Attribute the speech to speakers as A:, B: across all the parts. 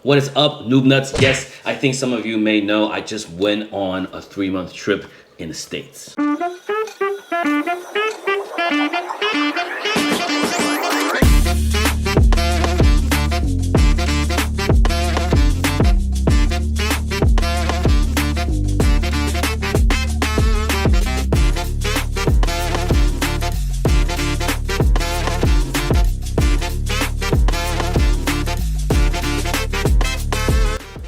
A: What is up, noob nuts? Yes, I think some of you may know I just went on a 3-month trip in the States.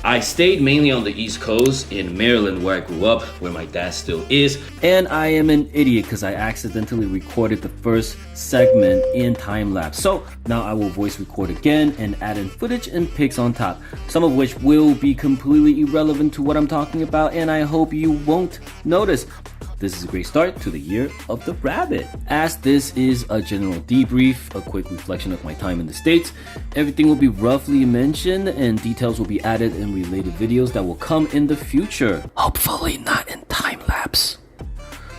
A: I stayed mainly on the East Coast in Maryland, where I grew up, where my dad still is. And I am an idiot because I accidentally recorded the first segment in time-lapse. So now I will voice record again and add in footage and pics on top, some of which will be completely irrelevant to what I'm talking about, and I hope you won't notice. This is a great start to the year of the rabbit. As this is a general debrief, a quick reflection of my time in the States, everything will be roughly mentioned and details will be added in related videos that will come in the future. Hopefully not in time-lapse.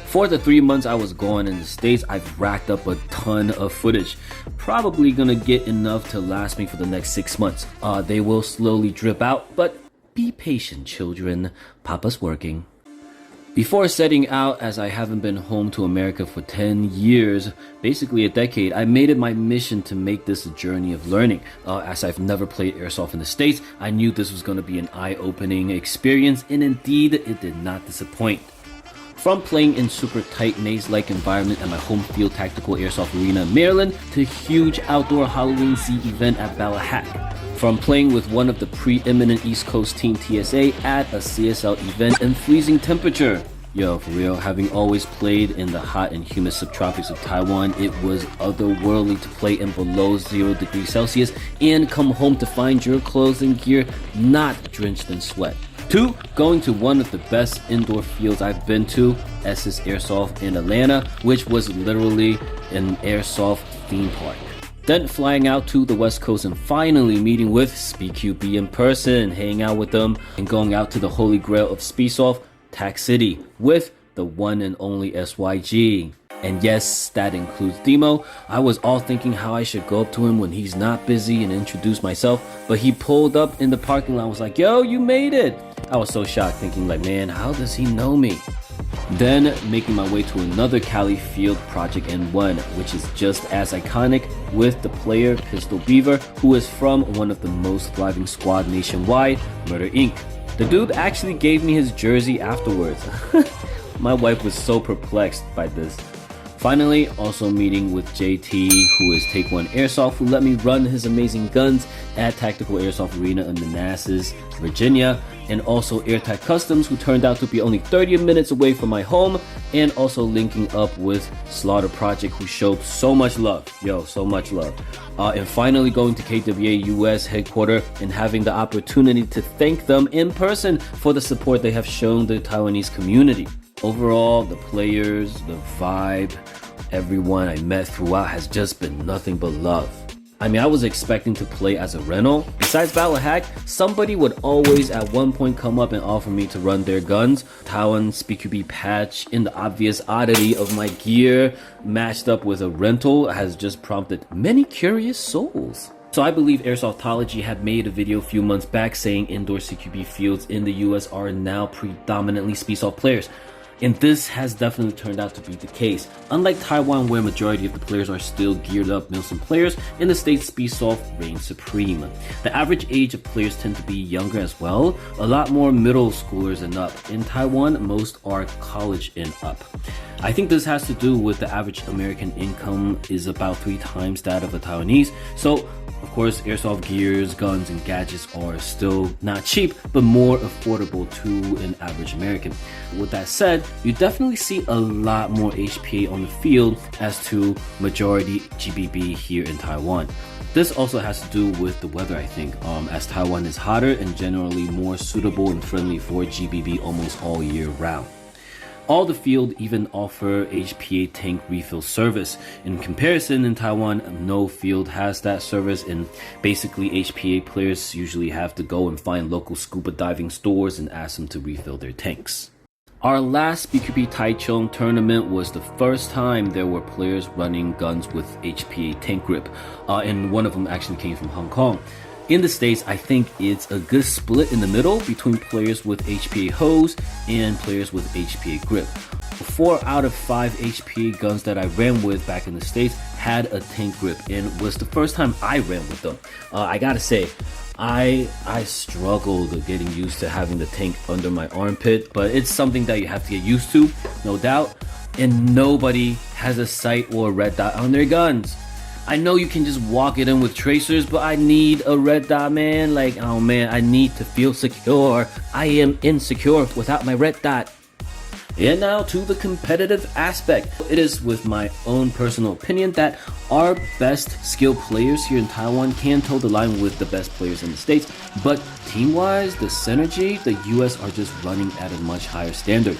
A: For the 3 months I was gone in the States, I've racked up a ton of footage. Probably gonna get enough to last me for the next 6 months. They will slowly drip out, but be patient, children. Papa's working. Before setting out, as I haven't been home to America for 10 years, basically a decade, I made it my mission to make this a journey of learning. As I've never played Airsoft in the States, I knew this was going to be an eye-opening experience, and indeed, it did not disappoint. From playing in super tight maze-like environment at my home field tactical airsoft arena in Maryland to huge outdoor Halloween Z event at Ballahack. From playing with one of the preeminent East Coast Team TSA at a CSL event in freezing temperature. Yo, for real, having always played in the hot and humid subtropics of Taiwan, it was otherworldly to play in below 0 degrees Celsius and come home to find your clothes and gear not drenched in sweat. 2, going to one of the best indoor fields I've been to, SS Airsoft in Atlanta, which was literally an airsoft theme park. Then flying out to the West Coast and finally meeting with SpeedQB in person, hanging out with them, and going out to the holy grail of Speedsoft, Tac City, with the one and only SYG. And yes, that includes Demo. I was all thinking how I should go up to him when he's not busy and introduce myself, but he pulled up in the parking lot and was like, yo, you made it! I was so shocked, thinking like, man, how does he know me? Then making my way to another Cali field, Project N1, which is just as iconic, with the player Pistol Beaver, who is from one of the most thriving squad nationwide, Murder Inc. The dude actually gave me his jersey afterwards. My wife was so perplexed by this. Finally, also meeting with JT, who is Take One Airsoft, who let me run his amazing guns at Tactical Airsoft Arena in Manassas, Virginia, and also Airtight Customs, who turned out to be only 30 minutes away from my home, and also linking up with Slaughter Project, who showed so much love. Yo, so much love. And finally going to KWA US headquarters and having the opportunity to thank them in person for the support they have shown the Taiwanese community. Overall, the players, the vibe, everyone I met throughout has just been nothing but love. I mean, I was expecting to play as a rental. Besides Ballahack, somebody would always at one point come up and offer me to run their guns. Taiwan SpeedQB patch in the obvious oddity of my gear matched up with a rental has just prompted many curious souls. So I believe Airsoftology had made a video a few months back saying indoor CQB fields in the US are now predominantly Speedsoft players. And this has definitely turned out to be the case. Unlike Taiwan, where majority of the players are still geared up Milsim players, in the States, Speedsoft reigns supreme. The average age of players tend to be younger as well, a lot more middle schoolers and up. In Taiwan, most are college and up. I think this has to do with the average American income is about 3 times that of a Taiwanese. So, of course, airsoft gears, guns, and gadgets are still not cheap, but more affordable to an average American. With that said, you definitely see a lot more HPA on the field as to majority GBB here in Taiwan. This also has to do with the weather, I think, as Taiwan is hotter and generally more suitable and friendly for GBB almost all year round. All the field even offer HPA tank refill service. In comparison, in Taiwan, no field has that service, and basically HPA players usually have to go and find local scuba diving stores and ask them to refill their tanks. Our last BQB Taichung tournament was the first time there were players running guns with HPA tank grip, and one of them actually came from Hong Kong. In the States, I think it's a good split in the middle between players with HPA hose and players with HPA grip. 4 out of 5 HPA guns that I ran with back in the States had a tank grip, and was the first time I ran with them. I gotta say, I struggled getting used to having the tank under my armpit, but it's something that you have to get used to, no doubt. And nobody has a sight or a red dot on their guns. I know you can just walk it in with tracers, but I need a red dot, man. Like, oh man, I need to feel secure. I am insecure without my red dot. And now to the competitive aspect. It is with my own personal opinion that our best skilled players here in Taiwan can toe the line with the best players in the States, but team-wise, the synergy, the US are just running at a much higher standard.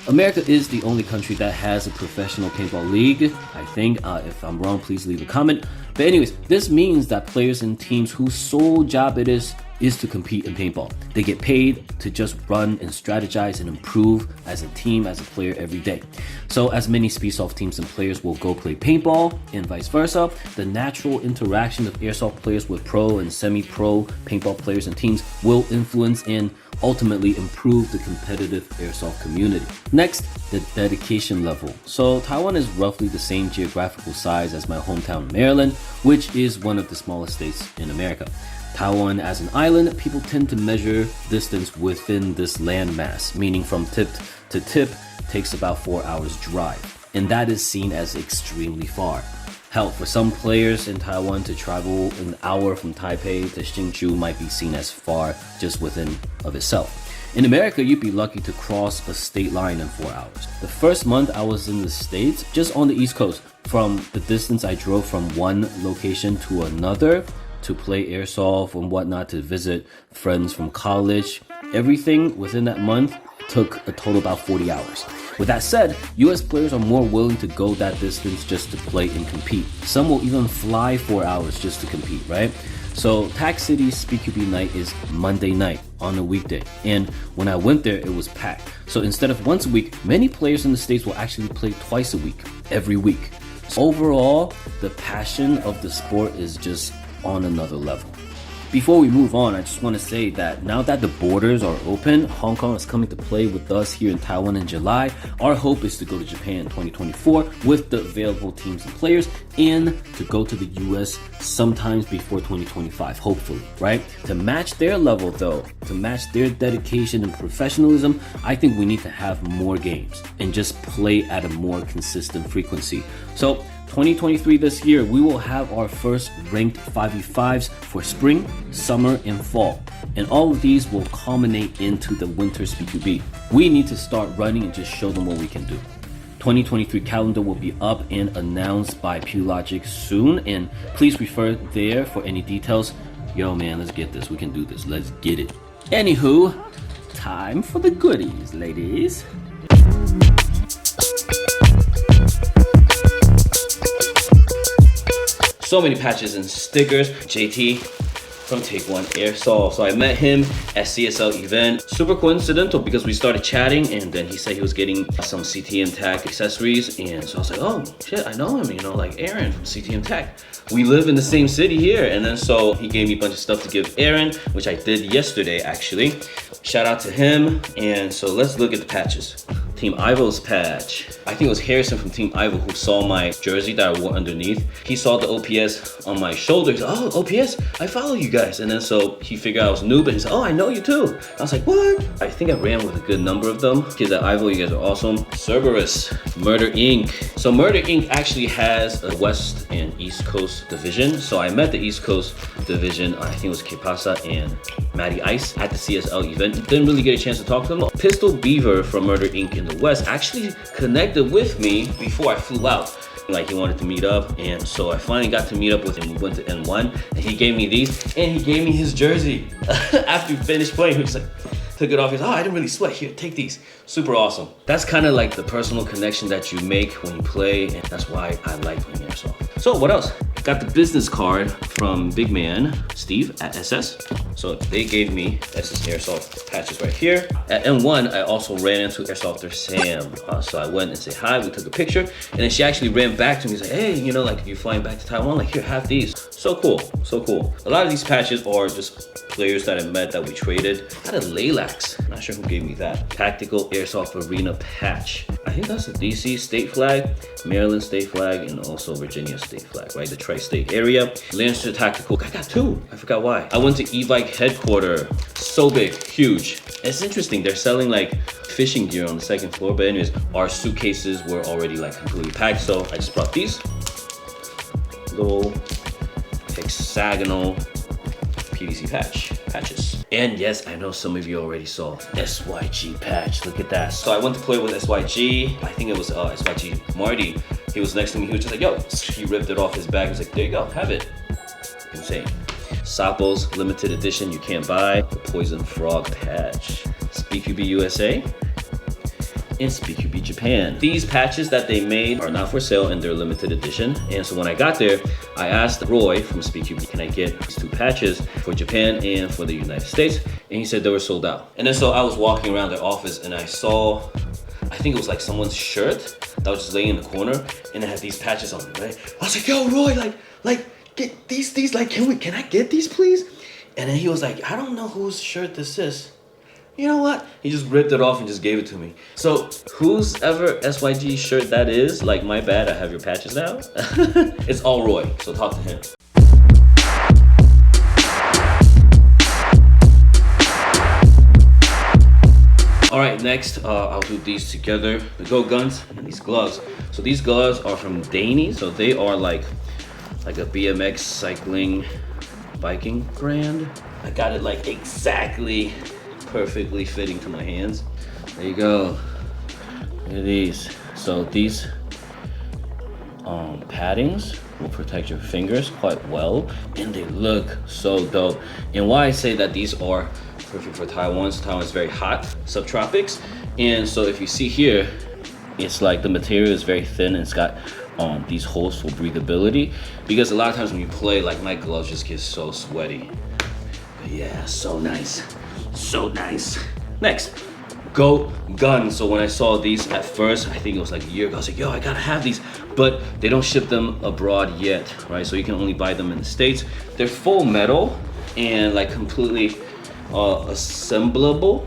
A: America is the only country that has a professional paintball league, I think. If I'm wrong, please leave a comment. But anyways, this means that players and teams whose sole job it is to compete in paintball. They get paid to just run and strategize and improve as a team, as a player every day. So as many Speedsoft teams and players will go play paintball and vice versa, the natural interaction of Airsoft players with pro and semi-pro paintball players and teams will influence and ultimately improve the competitive Airsoft community. Next, the dedication level. So Taiwan is roughly the same geographical size as my hometown Maryland, which is one of the smallest states in America. Taiwan as an island, people tend to measure distance within this landmass, meaning from tip to tip takes about 4 hours drive, and that is seen as extremely far. Hell, for some players in Taiwan to travel an hour from Taipei to Hsinchu might be seen as far just within of itself. In America, you'd be lucky to cross a state line in 4 hours. The first month I was in the States, just on the East Coast, from the distance I drove from one location to another, to play Airsoft and whatnot, to visit friends from college, everything within that month took a total about 40 hours. With that said, US players are more willing to go that distance just to play and compete. Some will even fly 4 hours just to compete, right? So Tax City's SpeedQB night is Monday night on a weekday, and when I went there, it was packed. So instead of once a week, many players in the States will actually play twice a week, every week. So overall, the passion of the sport is just on another level. Before we move on, I just want to say that now that the borders are open, Hong Kong is coming to play with us here in Taiwan in July. Our hope is to go to Japan in 2024 with the available teams and players, and to go to the US sometimes before 2025, hopefully, right? To match their level though, to match their dedication and professionalism, I think we need to have more games and just play at a more consistent frequency. So 2023 this year, we will have our first ranked 5v5s for spring, summer, and fall. And all of these will culminate into the winter SpeedQB. We need to start running and just show them what we can do. 2023 calendar will be up and announced by PewLogic soon, and please refer there for any details. Yo man, let's get this. We can do this. Let's get it. Anywho, time for the goodies, ladies. So many patches and stickers. JT from Take One Airsoft. So I met him at CSL event. Super coincidental because we started chatting, and then he said he was getting some CTM Tech accessories, and so I was like, oh shit, I know him, you know, like Aaron from CTM Tech. We live in the same city here. And then so he gave me a bunch of stuff to give Aaron, which I did yesterday actually. Shout out to him. And so let's look at the patches. Team Ivo's patch. I think it was Harrison from Team Ivo who saw my jersey that I wore underneath. He saw the OPS on my shoulder. He's like, oh, OPS, I follow you guys. And then so he figured I was noob, and he said, oh, I know you too. I was like, what? I think I ran with a good number of them. Kids at Ivo, you guys are awesome. Cerberus, Murder Inc. So Murder Inc. actually has a West and East Coast division. So I met the East Coast division, I think it was Kepasa and Matty Ice at the CSL event. Didn't really get a chance to talk to them. Pistol Beaver from Murder Inc. in the West actually connected with me before I flew out. Like, he wanted to meet up, and so I finally got to meet up with him. We went to N1, and he gave me these, and he gave me his jersey. After we finished playing, he was like, Took it off. He's, oh, I didn't really sweat. Here, take these. Super awesome. That's kind of like the personal connection that you make when you play, and that's why I like playing airsoft. So what else? Got the business card from big man Steve at SS. So they gave me SS Airsoft patches right here. At M1, I also ran into Airsofter Sam. So I went and said hi, we took a picture, and then she actually ran back to me and said, hey, you know, like, you're flying back to Taiwan, like, here, have these. So cool, so cool. A lot of these patches are just players that I met that we traded. I had a Lilacs, not sure who gave me that. Tactical Airsoft Arena patch. I think that's a DC state flag, Maryland state flag, and also Virginia state flag, right? The tri-state area. Lancer Tactical, I got two, I forgot why. I went to e-bike headquarter, so big, huge. It's interesting, they're selling like fishing gear on the second floor, but anyways, our suitcases were already like completely packed, so I just brought these. Little hexagonal PVC patches. And yes, I know some of you already saw SYG patch, look at that. So I went to play with SYG, I think it was SYG Marty. He was next to me, he was just like, yo, he ripped it off his bag, he was like, there you go, have it. Insane. Sapo's limited edition, you can't buy. The Poison Frog patch. SpeedQB USA and SpeedQB Japan. These patches that they made are not for sale and they're limited edition. And so when I got there, I asked Roy from SpeedQB, can I get these two patches for Japan and for the United States? And he said they were sold out. And then so I was walking around their office and I saw, I think it was like someone's shirt that was just laying in the corner and it had these patches on it, right? I was like, yo, Roy, like, get these, like, can I get these, please? And then he was like, I don't know whose shirt this is. You know what? He just ripped it off and just gave it to me. So whose ever SYG shirt that is, like, my bad, I have your patches now. It's all Roy, so talk to him. All right, next, I'll do these together. The Go Guns and these gloves. So these gloves are from Danny. So they are like a BMX cycling biking brand. I got it like exactly perfectly fitting to my hands. There you go. Look at these. So these paddings will protect your fingers quite well and they look so dope. And why I say that these are perfect for Taiwan. So Taiwan is very hot, subtropics. And so if you see here, it's like the material is very thin and it's got these holes for breathability, because a lot of times when you play, like, my gloves just get so sweaty. But yeah, so nice, so nice. Next, Go Gun. So when I saw these at first, I think it was like a year ago, I was like, yo, I gotta have these, but they don't ship them abroad yet, right? So you can only buy them in the States. They're full metal and like completely assemblable,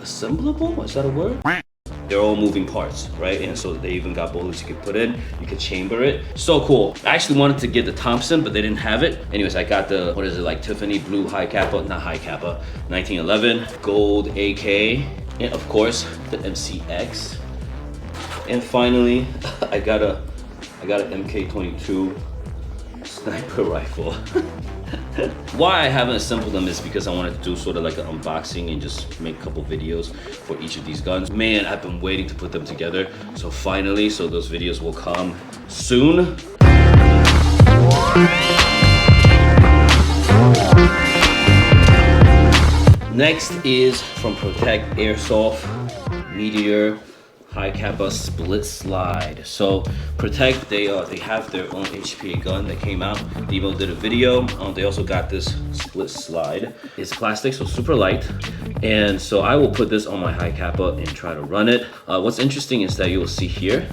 A: is that a word? They're all moving parts, right? And so they even got bullets you can put in, you can chamber it. So cool. I actually wanted to get the Thompson, but they didn't have it. Anyways, I got the, what is it, like Tiffany blue high kappa, not high kappa, 1911, gold AK, and of course, the MCX. And finally, I got an MK22 sniper rifle. Why I haven't assembled them is because I wanted to do sort of like an unboxing and just make a couple videos for each of these guns. Man, I've been waiting to put them together. So finally, so those videos will come soon. Next is from Protek Airsoft Meteor high kappa split slide. So Protek, they have their own HPA gun that came out. Devo did a video. They also got this split slide. It's plastic, so super light. And so I will put this on my high kappa and try to run it. What's interesting is that you will see here,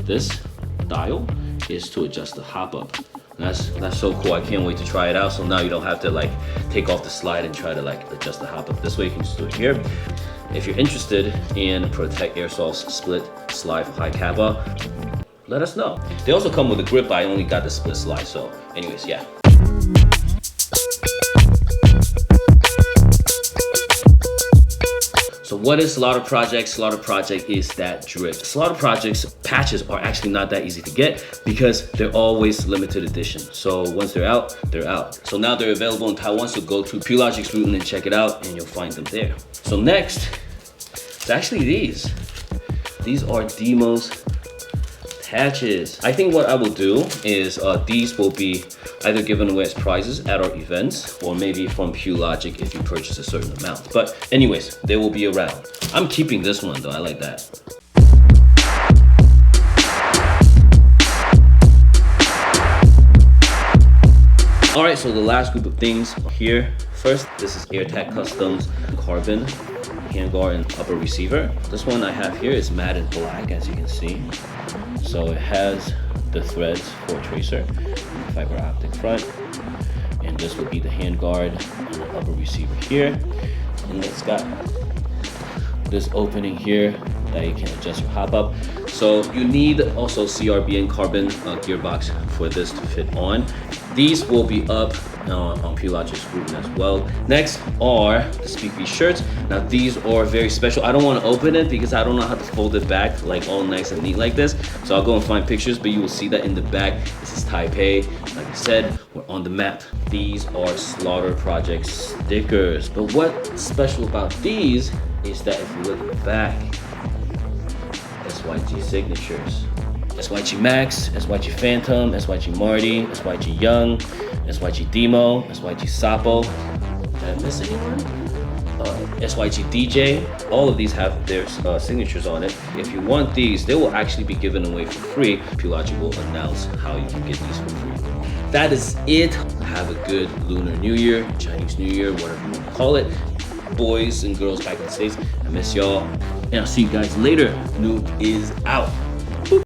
A: this dial is to adjust the hop up. That's so cool. I can't wait to try it out. So now you don't have to like take off the slide and try to like adjust the hop up. This way you can just do it here. If you're interested in Protek Airsoft's split slide for high kappa, let us know. They also come with a grip, but I only got the split slide. So anyways, yeah. So what is Slaughter Project? Slaughter Project is that drip. Slaughter Project's patches are actually not that easy to get because they're always limited edition. So once they're out, they're out. So now they're available in Taiwan, so go to Pulogic's route and check it out and you'll find them there. So next, it's actually these. These are Demo's patches. I think what I will do is these will be either given away as prizes at our events or maybe from Pew Logic if you purchase a certain amount. But anyways, they will be around. I'm keeping this one though, I like that. Alright, so the last group of things here. First, this is AirTag Customs carbon handguard and upper receiver. This one I have here is matte and black, as you can see. So it has the threads for tracer, fiber optic front, and this would be the handguard and the upper receiver here. And it's got this opening here that you can adjust your hop up. So you need also CRBN carbon gearbox for this to fit on. These will be up on Pew Logic screen as well. Next are the Speakeasy shirts. Now these are very special. I don't want to open it because I don't know how to fold it back like all nice and neat like this. So I'll go and find pictures, but you will see that in the back. This is Taipei. Like I said, we're on the map. These are Slaughter Project stickers. But what's special about these is that if you look at the back, SYG signatures. SYG Max, SYG Phantom, SYG Marty, SYG Young, SYG Demo, SYG Sapo. Did I miss anyone? SYG DJ. All of these have their signatures on it. If you want these, they will actually be given away for free. Pew Logic will announce how you can get these for free. That is it. Have a good Lunar New Year, Chinese New Year, whatever you want to call it. Boys and girls back in the States, I miss y'all. And I'll see you guys later. Noob is out. Boop.